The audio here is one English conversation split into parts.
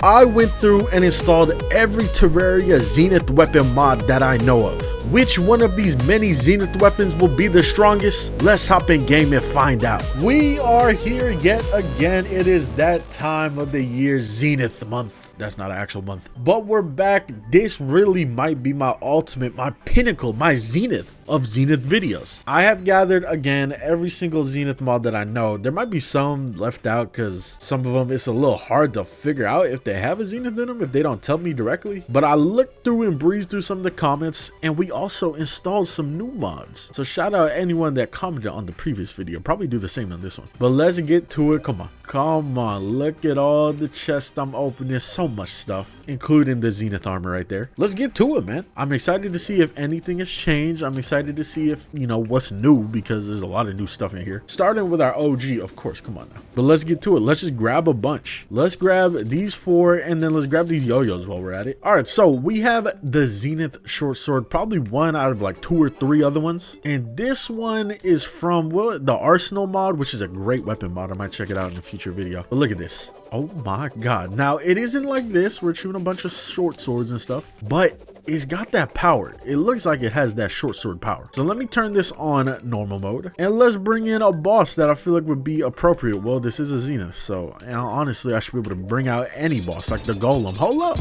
I went through and installed every Terraria Zenith weapon mod that I know of. Which one of these many Zenith weapons will be the strongest? Let's hop in game and find out. We are here yet again. It is that time of the year, Zenith month. That's not an actual month, but we're back. This really might be my ultimate, my pinnacle, my zenith of Zenith videos. I have gathered again every single Zenith mod that I know. There might be some left out because some of them it's a little hard to figure out if they have a Zenith in them if they don't tell me directly. But I looked through and breezed through some of the comments, and we also installed some new mods. So shout out anyone that commented on the previous video. Probably do the same on this one. But let's get to it. Come on, look at all the chests I'm opening. So much stuff, including the Zenith Armor right there. Let's get to it, man. I'm excited to see if anything has changed. I'm excited to see if, you know, what's new, because there's a lot of new stuff in here. Starting with our OG, of course. Come on now. But let's get to it. Let's just grab a bunch. Let's grab these four, and then let's grab these yo-yos while we're at it. All right, so we have the Zenith short sword, probably one out of like 2 or 3 other ones. And this one is from, well, the Arsenal mod, which is a great weapon mod. I might check it out in a future video. But look at this. Oh my god. Now it isn't like this, we're shooting a bunch of short swords and stuff, but it's got that power. It looks like it has that short sword power. So let me turn this on normal mode, and let's bring in a boss that I feel like would be appropriate. Well, this is a Zenith, so honestly I should be able to bring out any boss, like the golem. Hold up,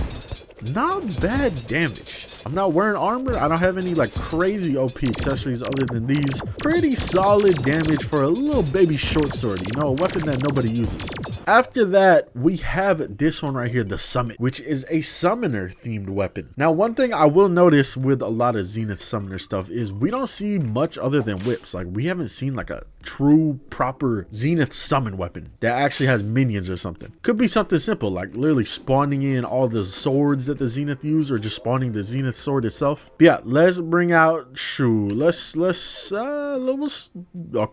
not bad damage. I'm not wearing armor. I don't have any like crazy OP accessories other than these. Pretty solid damage for a little baby short sword, you know, a weapon that nobody uses. After that, we have this one right here, the Summit, which is a summoner themed weapon. Now, one thing I will notice with a lot of Zenith summoner stuff is we don't see much other than whips. Like, we haven't seen like a true proper Zenith summon weapon that actually has minions or something. Could be something simple, like literally spawning in all the swords that the Zenith use, or just spawning the Zenith sword itself. But yeah, let's bring out okay,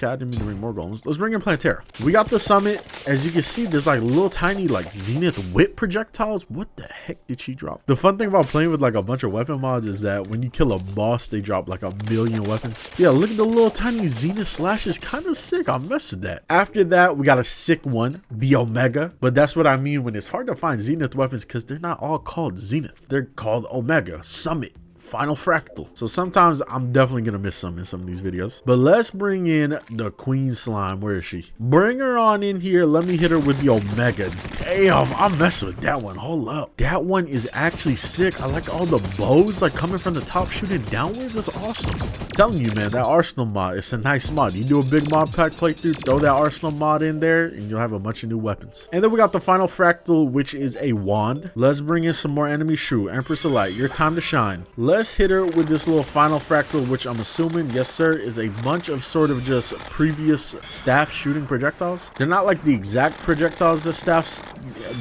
I didn't mean to bring more golems. Let's bring in Terraria. We got the Summit. As you can see, there's like little tiny like Zenith whip projectiles. What the heck did she drop? The fun thing about playing with like a bunch of weapon mods is that when you kill a boss, they drop like 1,000,000 weapons. Yeah, look at the little tiny Zenith slashes. Kind of sick. I messed with that. After that, we got a sick one, the Omega. But that's what I mean when it's hard to find Zenith weapons, because they're not all called Zenith. They're called Omega, Summit, Final Fractal. So sometimes I'm definitely gonna miss some in some of these videos. But let's bring in the Queen Slime. Where is she? Bring her on in here. Let me hit her with the Omega. Damn, I'm messing with that one. Hold up. That one is actually sick. I like all the bows like coming from the top shooting downwards. That's awesome. I'm telling you, man, that Arsenal mod, it's a nice mod. You do a big mod pack playthrough, throw that Arsenal mod in there, and you'll have a bunch of new weapons. And then we got the Final Fractal, which is a wand. Let's bring in some more enemy shoe. Empress of Light, your time to shine. Let's hit her with this little Final Fractal, which I'm assuming, yes sir, is a bunch of sort of just previous staff shooting projectiles. They're not like the exact projectiles that staffs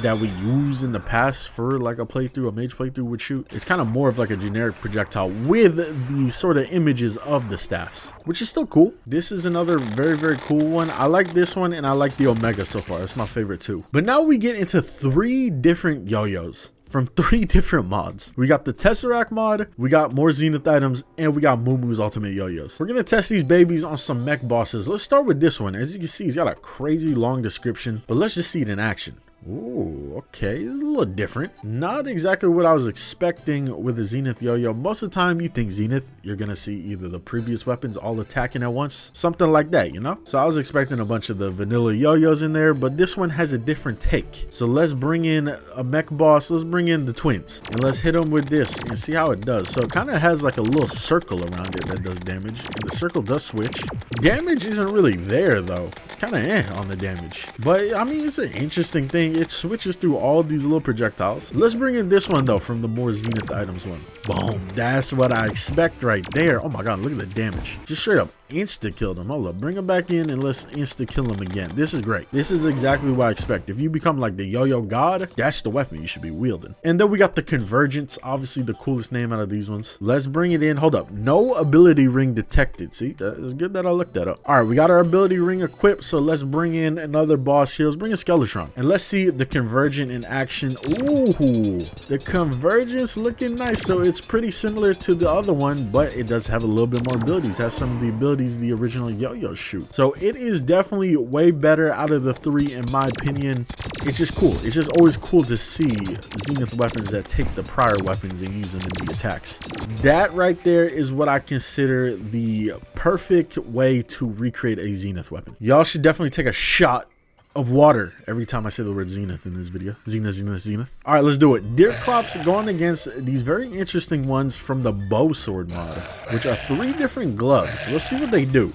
that we use in the past for like a playthrough, a mage playthrough would shoot. It's kind of more of like a generic projectile with the sort of images of the staffs, which is still cool. This is another very, very cool one. I like this one, and I like the Omega so far. It's my favorite too. But now we get into 3 different yo-yos from 3 different mods. We got the Tesseract mod, we got more Zenith items, and we got Moomoo's ultimate yo-yos. We're gonna test these babies on some mech bosses. Let's start with this one. As you can see, he's got a crazy long description, but let's just see it in action. Ooh, okay, it's a little different. Not exactly what I was expecting with a Zenith yo-yo. Most of the time you think Zenith, you're gonna see either the previous weapons all attacking at once, something like that, you know? So I was expecting a bunch of the vanilla yo-yos in there, but this one has a different take. So let's bring in a mech boss. Let's bring in the twins, and let's hit them with this and see how it does. So it kind of has like a little circle around it that does damage, and the circle does switch. Damage isn't really there though. It's kind of on the damage, but I mean, it's an interesting thing. It switches through all these little projectiles. Let's bring in this one though, from the more Zenith items one. Boom, that's what I expect right there. Oh my god, look at the damage. Just straight up insta killed him. Hold up, bring him back in and let's insta kill him again. This is great. This is exactly what I expect. If you become like the yo-yo god, that's the weapon you should be wielding. And then we got the Convergence, obviously the coolest name out of these ones. Let's bring it in. Hold up, no ability ring detected. See, that is good that I looked that up. All right, we got our ability ring equipped, so let's bring in another boss here. Let's bring in Skeletron, and let's see the Convergent in action. Ooh, the Convergence looking nice. So it's pretty similar to the other one, but it does have a little bit more abilities. Has some of the abilities ability is the original yo-yo shoot. So it is definitely way better out of the three in my opinion. It's just cool. It's just always cool to see Zenith weapons that take the prior weapons and use them in the attacks. That right there is what I consider the perfect way to recreate a Zenith weapon. Y'all should definitely take a shot of water every time I say the word Zenith in this video. Zenith, Zenith, Zenith. All right, let's do it. Deer Clops going against these very interesting ones from the bow sword mod, which are 3 different gloves. Let's see what they do.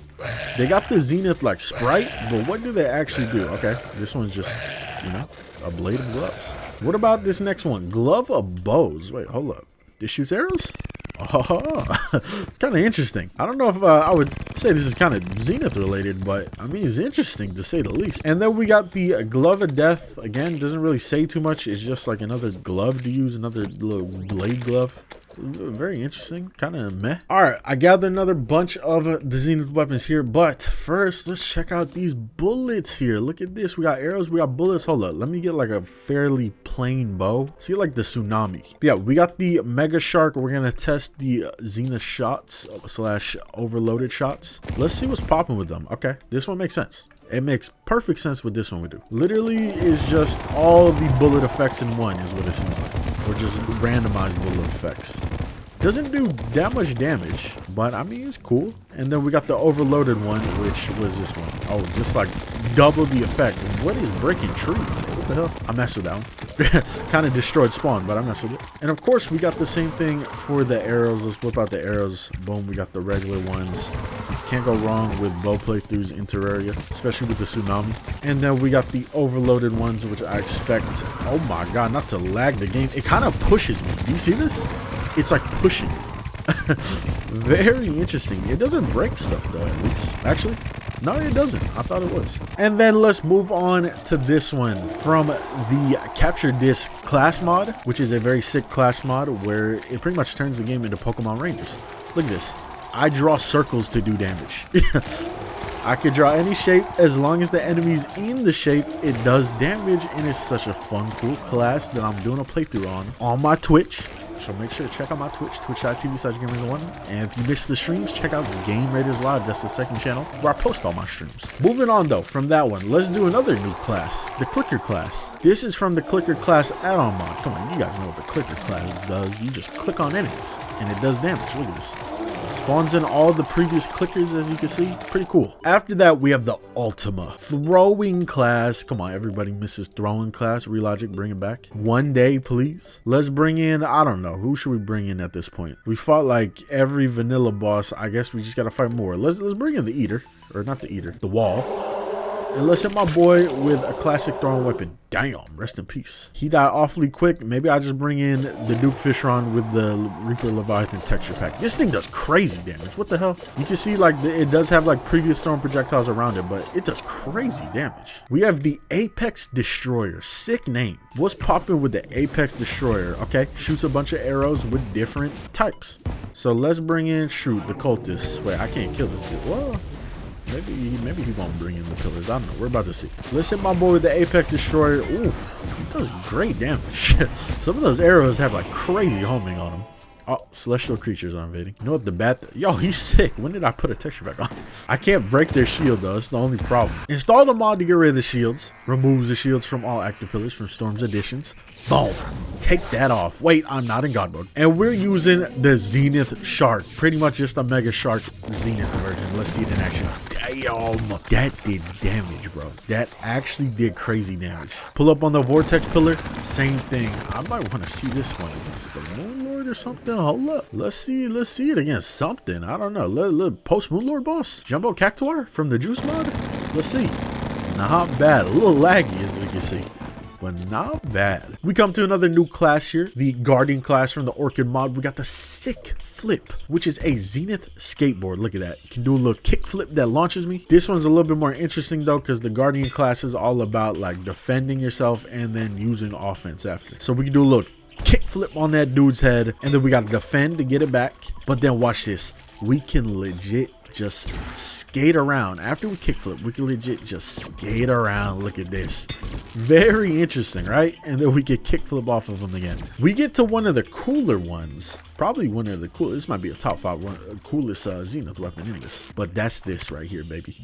They got the Zenith like sprite, but what do they actually do? Okay, this one's just, you know, a blade of gloves. What about this next one? Glove of bows. Wait, hold up. This shoots arrows? Oh, kind of interesting. I don't know if I would say this is kind of Zenith related, but I mean, it's interesting to say the least. And then we got the Glove of Death. Again, doesn't really say too much. It's just like another glove to use, another little blade glove. Very interesting, kind of meh. All right, I gathered another bunch of the Zenith weapons here, but first let's check out these bullets here. Look at this. We got arrows, we got bullets. Hold up, let me get like a fairly plain bow. See, like the tsunami. Yeah, we got the Mega Shark. We're gonna test the Zenith shots / overloaded shots. Let's see what's popping with them. Okay, this one makes sense. It makes perfect sense with this one we do. Literally is just all the bullet effects in one is what it seems like. Or just randomized bullet effects. Doesn't do that much damage, but I mean, it's cool. And then we got the overloaded one, which was this one. Oh, just like double the effect. What is breaking trees? What the hell? I messed with that one. Kind of destroyed spawn, but I messed with it. And of course, we got the same thing for the arrows. Let's whip out the arrows. Boom, we got the regular ones. You can't go wrong with bow playthroughs in Terraria, especially with the tsunami. And then we got the overloaded ones, which I expect, oh my god, not to lag the game. It kind of pushes me. Do you see this? It's like pushing. Very interesting. It doesn't break stuff though, at least. Actually, no, it doesn't. I thought it was. And then let's move on to this one from the Capture Disc class mod, which is a very sick class mod where it pretty much turns the game into Pokemon Rangers. Look at this. I draw circles to do damage. I could draw any shape as long as the enemy's in the shape, it does damage, and it's such a fun, cool class that I'm doing a playthrough on my Twitch. So make sure to check out my Twitch, twitch.tv/gamers1. And if you missed the streams, check out Game Raiders Live. That's the second channel where I post all my streams. Moving on though, from that one, let's do another new class, the Clicker class. This is from the Clicker class add-on mod. Come on, you guys know what the Clicker class does. You just click on enemies and it does damage. Look at this. Spawns in all the previous clickers, as you can see. Pretty cool. After that, we have the Ultima Throwing class. Come on, everybody misses Throwing class. Relogic, bring it back. One day, please. Let's bring in, I don't know. Who should we bring in at this point? We fought like every vanilla boss. I guess we just gotta fight more. Let's bring in the Eater. Or not the Eater, the Wall. And let's hit my boy with a classic throwing weapon. Damn, rest in peace. He died awfully quick. Maybe I just bring in the Duke Fishron with the Reaper Leviathan texture pack. This thing does crazy damage. What the hell? You can see like it does have like previous thrown projectiles around it, but it does crazy damage. We have the Apex Destroyer. Sick name. What's popping with the Apex Destroyer? Okay, shoots a bunch of arrows with different types. So let's bring in, shoot, the cultists. Wait, I can't kill this dude. Whoa. Maybe he won't bring in the pillars. I don't know. We're about to see. Let's hit my boy with the Apex Destroyer. Ooh, he does great damage. Some of those arrows have like crazy homing on them. Oh, celestial creatures are invading. You know what the bad yo, he's sick. When did I put a texture back on? I can't break their shield though. That's the only problem. Install the mod to get rid of the shields. Removes the shields from all active pillars from Storm's additions. Boom. Take that off. Wait, I'm not in God mode. And we're using the Zenith Shark. Pretty much just a Mega Shark Zenith version. Let's see it in action. Damn. That did damage, bro. That actually did crazy damage. Pull up on the Vortex pillar. Same thing. I might want to see this one against the Moon Lord or something. Hold up. Let's see it against something. I don't know. Let post Moon Lord boss. Jumbo Cactuar from the Juice mod. Let's see. Not bad. A little laggy as we can see, but not bad. We come to another new class here, the Guardian class from the Orchid mod. We got the sick flip, which is a Zenith skateboard. Look at that. You can do a little kick flip that launches me. This one's a little bit more interesting though, because the Guardian class is all about like defending yourself and then using offense after. So we can do a little kick flip on that dude's head, and then we got to defend to get it back. But then watch this. We can legit just skate around. After we kickflip, we can legit just skate around. Look at this. Very interesting, right? And then we get kickflip off of them again. We get to one of the cooler ones. Probably one of the coolest. This might be a top 5 one, coolest Zenith weapon in this. But that's this right here, baby.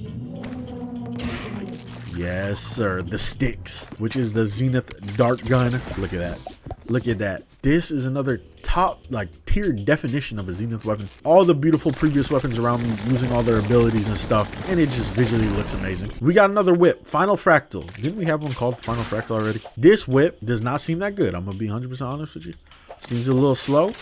Yes, sir. The sticks, which is the Zenith dart gun. Look at that. Look at that. This is another top like tier definition of a Zenith weapon. All the beautiful previous weapons around me using all their abilities and stuff, and it just visually looks amazing. We got another whip, Final Fractal. Didn't we have one called Final Fractal already? This whip does not seem that good. I'm gonna be 100% honest with you. Seems a little slow.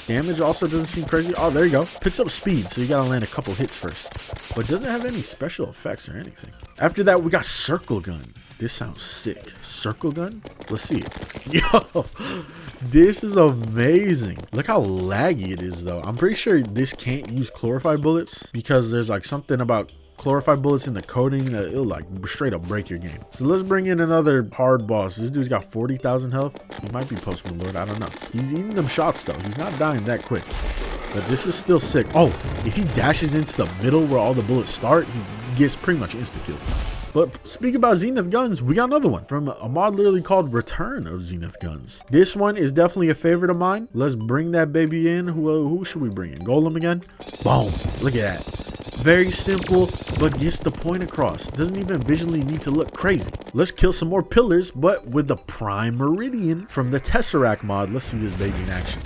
Damage also doesn't seem crazy. Oh, there you go. Picks up speed, so you gotta land a couple hits first. But doesn't have any special effects or anything. After that, we got Circle Gun. This sounds sick. Circle Gun? Let's see it. Yo, this is amazing. Look how laggy it is, though. I'm pretty sure this can't use chlorophyte bullets because there's like something about chlorophyte bullets in the coding that it'll like straight up break your game. So let's bring in another hard boss. This dude's got 40,000 health. He might be Postman Lord, I don't know. He's eating them shots though. He's not dying that quick. But this is still sick. Oh, if he dashes into the middle where all the bullets start, he gets pretty much insta-kill. But speaking about Zenith guns, we got another one from a mod literally called Return of Zenith Guns. This one is definitely a favorite of mine. Let's bring that baby in. Who should we bring in? Golem again? Boom. Look at that. Very simple, but gets the point across. Doesn't even visually need to look crazy. Let's kill some more pillars, but with the Prime Meridian from the Tesseract mod. Let's see this baby in action.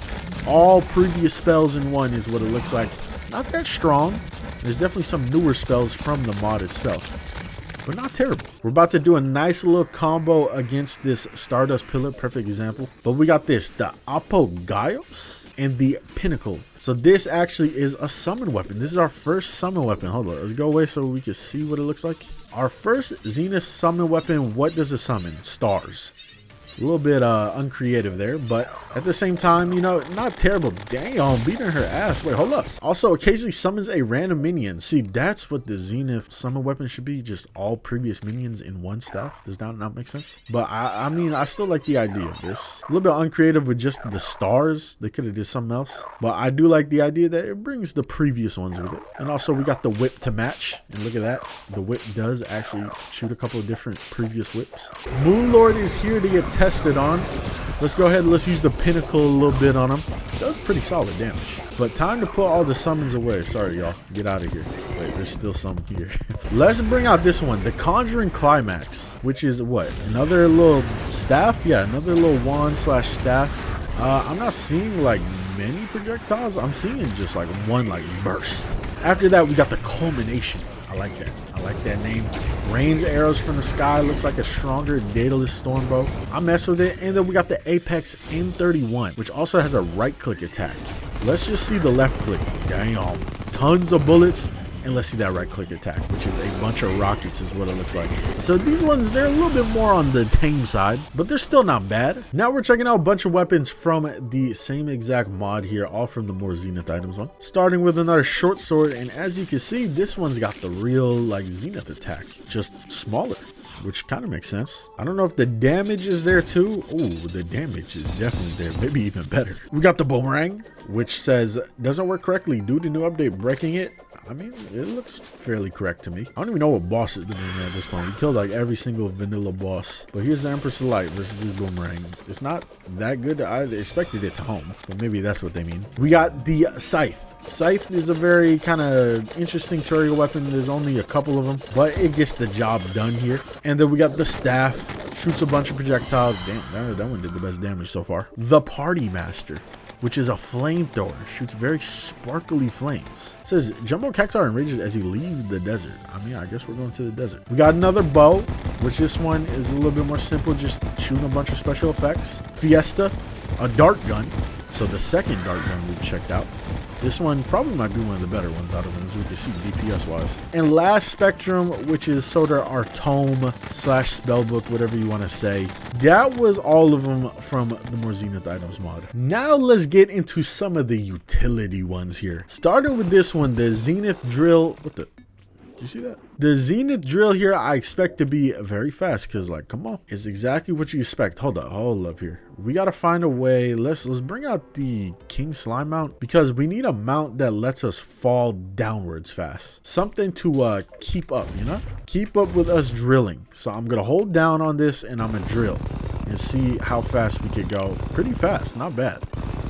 All previous spells in one is what it looks like. Not that strong. There's definitely some newer spells from the mod itself, but not terrible. We're about to do a nice little combo against this Stardust Pillar, perfect example. But we got this, the Apogaios and the Pinnacle. So this actually is a summon weapon. This is our first summon weapon. Hold on, let's go away so we can see what it looks like. Our first Zenith summon weapon, what does it summon? Stars. A little bit uncreative there, but at the same time, you know, not terrible. Damn, beating her ass. Wait, hold up. Also, occasionally summons a random minion. See, that's what the Zenith summon weapon should be. Just all previous minions in one staff. Does that not make sense? But I mean, I still like the idea of this. A little bit uncreative with just the stars. They could have did something else. But I do like the idea that it brings the previous ones with it. And also, we got the whip to match. And look at that. The whip does actually shoot a couple of different previous whips. Moonlord is here to get tested on. Let's go ahead and let's use the Pinnacle a little bit on him. That was pretty solid damage. But time to put all the summons away. Sorry, y'all. Get out of here. Wait, there's still some here. Let's bring out this one, the Conjuring Climax, which is what? Another little staff? Yeah, another little wand slash staff. I'm not seeing like many projectiles. I'm seeing just like one like burst. After that, we got the Culmination. I like that. I like that name. Rains arrows from the sky. Looks like a stronger Daedalus Stormbow. I mess with it. And then we got the Apex M31, which also has a right click attack. Let's just see the left click. Damn. Tons of bullets. And let's see that right click attack, which is a bunch of rockets is what it looks like. So these ones, they're a little bit more on the tame side, but they're still not bad. Now we're checking out a bunch of weapons from the same exact mod here, all from the more Zenith items one. Starting with another short sword, and as you can see, this one's got the real like Zenith attack, just smaller, which kind of makes sense. I don't know if the damage is there too. Oh, the damage is definitely there, maybe even better. We got the Boomerang, which says doesn't work correctly due to new update breaking it. I mean, it looks fairly correct to me. I don't even know what boss is doing at this point. We killed like every single vanilla boss. But here's the Empress of Light versus this Boomerang. It's not that good. I expected it to home, but maybe that's what they mean. We got the Scythe. Scythe is a very kind of interesting Terraria weapon. There's only a couple of them, but it gets the job done here. And then we got the Staff. Shoots a bunch of projectiles. Damn, that one did the best damage so far. The Party Master, which is a flamethrower. Shoots very sparkly flames. It says Jumbo Cactuar enrages as you leave the desert. I mean, I guess we're going to the desert. We got another bow, which this one is a little bit more simple, just shooting a bunch of special effects. Fiesta, a dart gun. So the second dart gun we've checked out. This one probably might be one of the better ones out of them, as we can see DPS wise. And last Spectrum, which is sort of our tome slash spellbook, whatever you want to say. That was all of them from the more Zenith items mod. Now let's get into some of the utility ones here. Starting with this one, the Zenith drill. What the? Do you see that? The Zenith drill here, I expect to be very fast because, like, come on. It's exactly what you expect. Hold up here. We got to find a way. Let's bring out the King Slime mount because we need a mount that lets us fall downwards fast. Something to keep up, you know? Keep up with us drilling. So I'm going to hold down on this and I'm going to drill and see how fast we could go. Pretty fast. Not bad.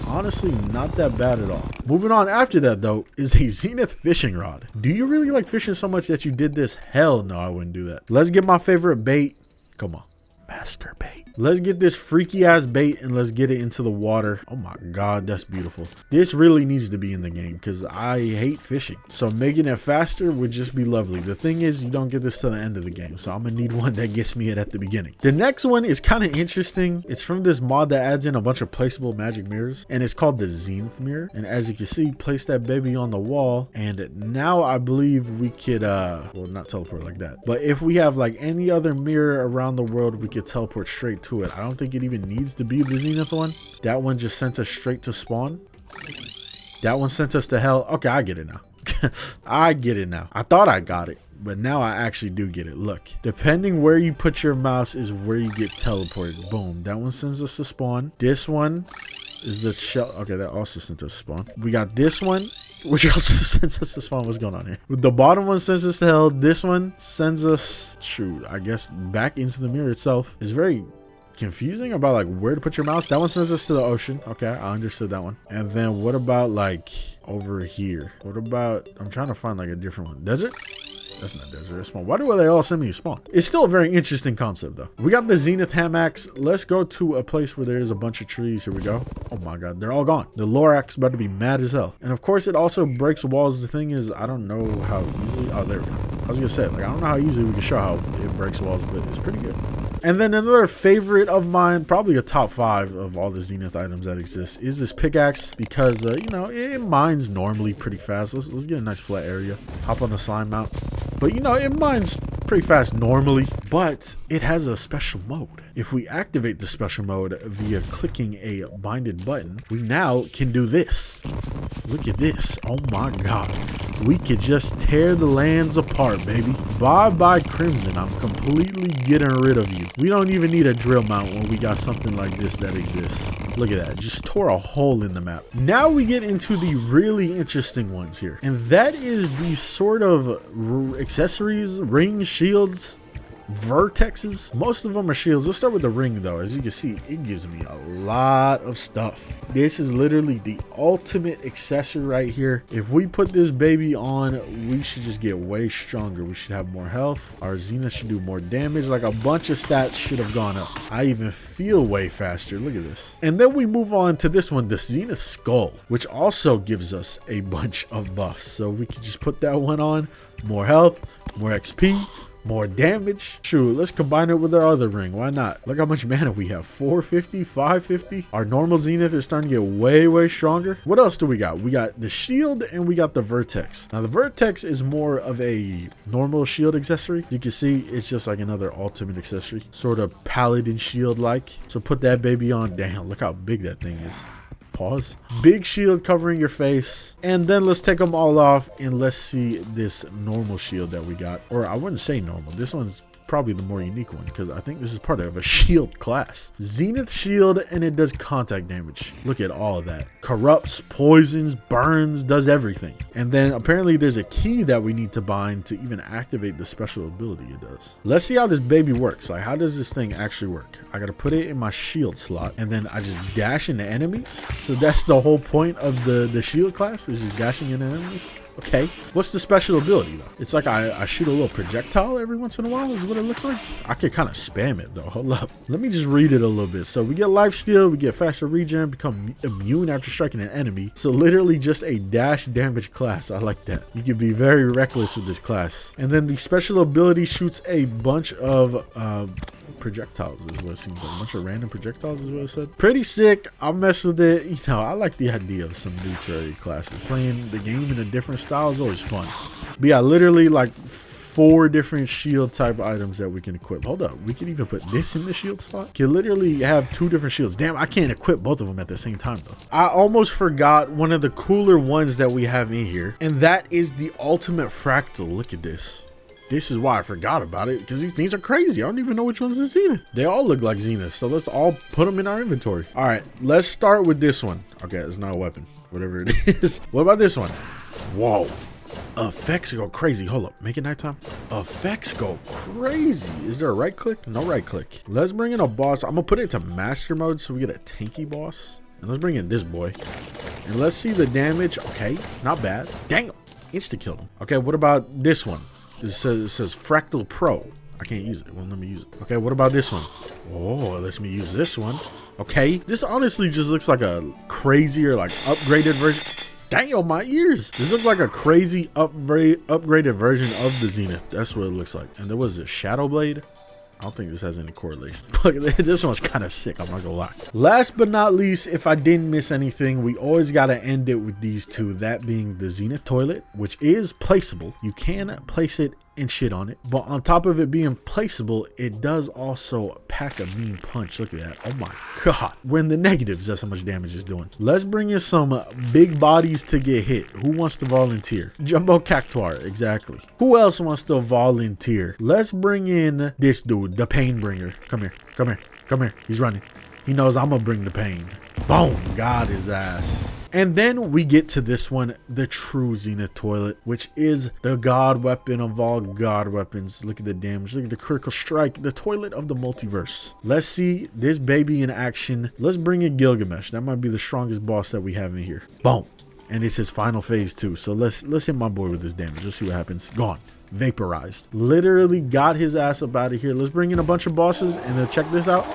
Honestly, not that bad at all. Moving on after that, though, is a Zenith fishing rod. Do you really like fishing so much that you did this? Hell no, I wouldn't do that. Let's get my favorite bait. Come on. Master bait. Let's get this freaky ass bait and let's get it into the water. Oh my god, that's beautiful. This really needs to be in the game because I hate fishing, so making it faster would just be lovely. The thing is, you don't get this to the end of the game, so I'm gonna need one that gets me it at the beginning. The next one is kind of interesting. It's from this mod that adds in a bunch of placeable magic mirrors, and it's called the Zenith mirror. And as you can see, place that baby on the wall, and now I believe we could well, not teleport like that, but if we have like any other mirror around the world, we could teleport straight to it. I don't think it even needs to be the Zenith one. That one just sent us straight to spawn. That one sent us to hell. Okay, I get it now. I get it now. I thought I got it, but now I actually do get it. Look, depending where you put your mouse is where you get teleported. Boom. That one sends us to spawn. This one is the shell. Okay, that also sent us to spawn. We got this one, which also sends us to spawn. What's going on here? The bottom one sends us to hell. This one sends us, shoot, I guess back into the mirror itself. It's very confusing about like where to put your mouse. That one sends us to the ocean. Okay, I understood that one. And then what about like over here? What about, I'm trying to find like a different one. Desert? That's not desert, that's spawn. Why do they all send me to spawn? It's still a very interesting concept though. We got the Zenith Hamax. Let's go to a place where there's a bunch of trees. Here we go. Oh my god, they're all gone. The Lorax about to be mad as hell. And of course it also breaks walls. The thing is, I don't know how easily, oh there we go. I was gonna say, like, I don't know how easily we can show how it breaks walls, but it's pretty good. And then another favorite of mine, probably a top 5 of all the Zenith items that exist, is this pickaxe because, you know, it mines normally pretty fast. Let's get a nice flat area. Hop on the slime mount. But, you know, it mines pretty fast normally, but it has a special mode. If we activate the special mode via clicking a binded button, we now can do this. Look at this. Oh my god. We could just tear the lands apart, baby. Bye-bye Crimson. I'm completely getting rid of you. We don't even need a drill mount when we got something like this that exists. Look at that. Just tore a hole in the map. Now we get into the really interesting ones here. And that is the sort of accessories, rings, shields, vertexes. Most of them are shields. Let's start with the ring though. As you can see, it gives me a lot of stuff. This is literally the ultimate accessory right here. If we put this baby on, we should just get way stronger. We should have more health. Our Zenith should do more damage. Like a bunch of stats should have gone up. I even feel way faster. Look at this. And then we move on to this one, the Zenith Skull, which also gives us a bunch of buffs. So we can just put that one on. More health, more XP, more damage. Shoot, let's combine it with our other ring. Why not? Look how much mana we have. 450, 550. Our normal Zenith is starting to get way stronger. What else do we got? We got the shield and we got the vertex. Now the vertex is more of a normal shield accessory. You can see it's just like another ultimate accessory, sort of paladin shield like. So put that baby on. Damn, look how big that thing is. Pause. Big shield covering your face. And then let's take them all off and let's see this normal shield that we got. Or I wouldn't say normal. This one's probably the more unique one because I think this is part of a shield class. Zenith shield, and it does contact damage. Look at all of that. Corrupts, poisons, burns, does everything. And then apparently there's a key that we need to bind to even activate the special ability it does. Let's see how this baby works. Like, how does this thing actually work? I gotta put it in my shield slot and then I just dash into enemies. So that's the whole point of the shield class, is just dashing into enemies. Okay, what's the special ability though? It's like I shoot a little projectile every once in a while is what it looks like. I could kind of spam it though. Hold up. Let me just read it a little bit. So we get lifesteal, we get faster regen, become immune after striking an enemy. So literally just a dash damage class. I like that. You can be very reckless with this class. And then the special ability shoots a bunch of projectiles is what it seems like. A bunch of random projectiles is what it said. Pretty sick. I'll mess with it. You know, I like the idea of some new Terraria classes. Playing the game in a different style is always fun. But yeah, literally like 4 different shield type items that we can equip. Hold up, we can even put this in the shield slot. Can literally have 2 different shields. Damn, I can't equip both of them at the same time though. I almost forgot one of the cooler ones that we have in here, and that is the ultimate fractal. Look at this. This is why I forgot about it, because these things are crazy. I don't even know which one's the Zenith. They all look like Zenith, so let's all put them in our inventory. All right, let's start with this one. Okay, it's not a weapon, whatever it is. What about this one? Whoa. Effects go crazy. Hold up, make it nighttime. Effects go crazy. Is there a right click? No right click. Let's bring in a boss. I'm gonna put it to master mode so we get a tanky boss. And let's bring in this boy. And let's see the damage. Okay, not bad. Dang, insta killed him. Okay, what about this one? It says Fractal Pro. I can't use it. Well, let me use it. Okay, what about this one? Oh, it lets me use this one. Okay, this honestly just looks like a crazier, like upgraded version. Dang, my ears. This looks like a crazy upgraded version of the Zenith. That's what it looks like. And there was a Shadow Blade. I don't think this has any correlation. But this one's kind of sick, I'm not gonna lie. Last but not least, if I didn't miss anything, we always gotta end it with these 2, that being the Zenith Toilet, which is placeable. You can place it and shit on it, but on top of it being placeable, it does also pack a mean punch. Look at that. Oh my god, we're in the negatives. That's how much damage it's doing. Let's bring in some big bodies to get hit. Who wants to volunteer? Jumbo Cactuar, exactly. Who else wants to volunteer? Let's bring in this dude, the pain bringer. Come here, come here, come here. He's running. He knows I'm gonna bring the pain. Boom, got his ass. And then we get to this one, the true Zenith Toilet, which is the god weapon of all god weapons. Look at the damage, look at the critical strike, the toilet of the multiverse. Let's see this baby in action. Let's bring in Gilgamesh. That might be the strongest boss that we have in here. Boom. And it's his final phase too. So let's hit my boy with this damage. Let's see what happens. Gone. Vaporized. Literally got his ass up out of here. Let's bring in a bunch of bosses and then check this out.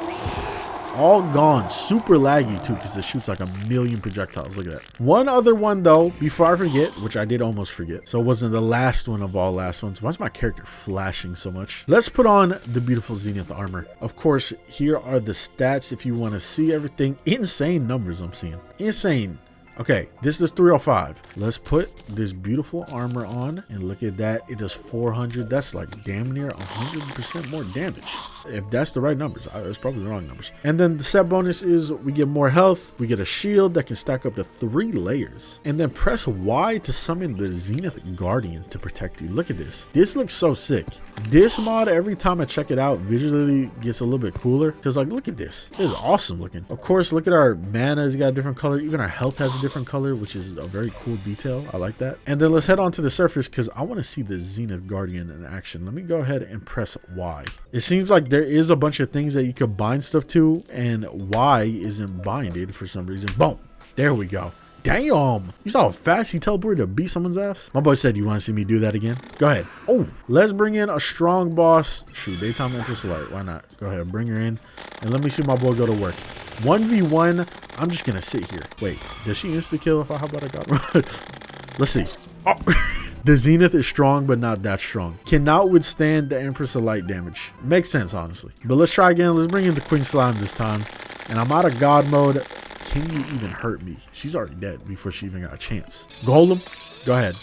All gone. Super laggy too, because it shoots like a million projectiles. Look at that. One other one though, before I forget, which I did almost forget, so it wasn't the last one of all last ones. Why is my character flashing so much? Let's put on the beautiful Zenith Armor. Of course, here are the stats if you want to see everything. Insane numbers I'm seeing. Insane. Okay, this is 305. Let's put this beautiful armor on and look at that. It does 400. That's like damn near 100% more damage. If that's the right numbers, it's probably the wrong numbers. And then the set bonus is we get more health. We get a shield that can stack up to 3 layers. And then press Y to summon the Zenith Guardian to protect you. Look at this. This looks so sick. This mod, every time I check it out, visually gets a little bit cooler. Because like, look at this. This is awesome looking. Of course, look at our mana. It's got a different color. Even our health has a different color, which is a very cool detail. I like that. And then let's head on to the surface because I want to see the Zenith Guardian in action. Let me go ahead and press Y. It seems like there is a bunch of things that you could bind stuff to, and Y isn't binded for some reason. Boom. There we go. Damn. You saw how fast he teleported to beat someone's ass? My boy said, you want to see me do that again? Go ahead. Oh, let's bring in a strong boss. Shoot, daytime Empress Light. Why not? Go ahead, bring her in. And let me see my boy go to work. 1v1. I'm just going to sit here. Wait, does she insta-kill if I hop out of God? Let's see. Oh. The Zenith is strong, but not that strong. Cannot withstand the Empress of Light damage. Makes sense, honestly. But let's try again. Let's bring in the Queen Slime this time. And I'm out of God mode. Can you even hurt me? She's already dead before she even got a chance. Golem, go ahead.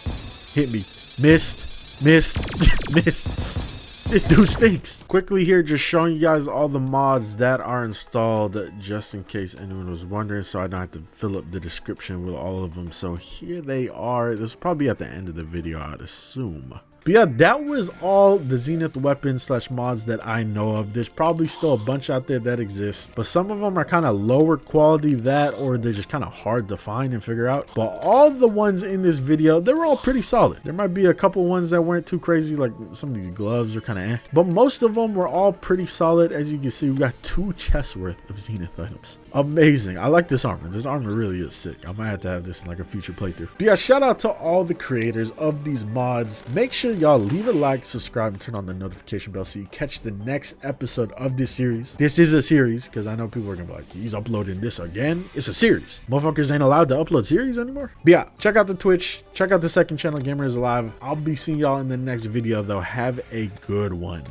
Hit me. Missed. Missed. Missed. This dude stinks. Quickly here, just showing you guys all the mods that are installed, just in case anyone was wondering, so I don't have to fill up the description with all of them. So here they are. This will probably be at the end of the video, I'd assume. But yeah, that was all the Zenith weapons / mods that I know of. There's probably still a bunch out there that exist, but some of them are kind of lower quality or they're just kind of hard to find and figure out. But all the ones in this video, they were all pretty solid. There might be a couple ones that weren't too crazy, like some of these gloves are kind of eh, but most of them were all pretty solid. As you can see, we got 2 chests worth of Zenith items. Amazing. I like this armor. This armor really is sick. I might have to have this in like a future playthrough. But yeah, shout out to all the creators of these mods. Make sure y'all leave a like, subscribe, and turn on the notification bell so you catch the next episode of this series. This is a series because I know people are gonna be like, he's uploading this again. It's a series. Motherfuckers ain't allowed to upload series anymore. But yeah, check out the Twitch, check out the second channel, Gamer is Alive. I'll be seeing y'all in the next video though. Have a good one.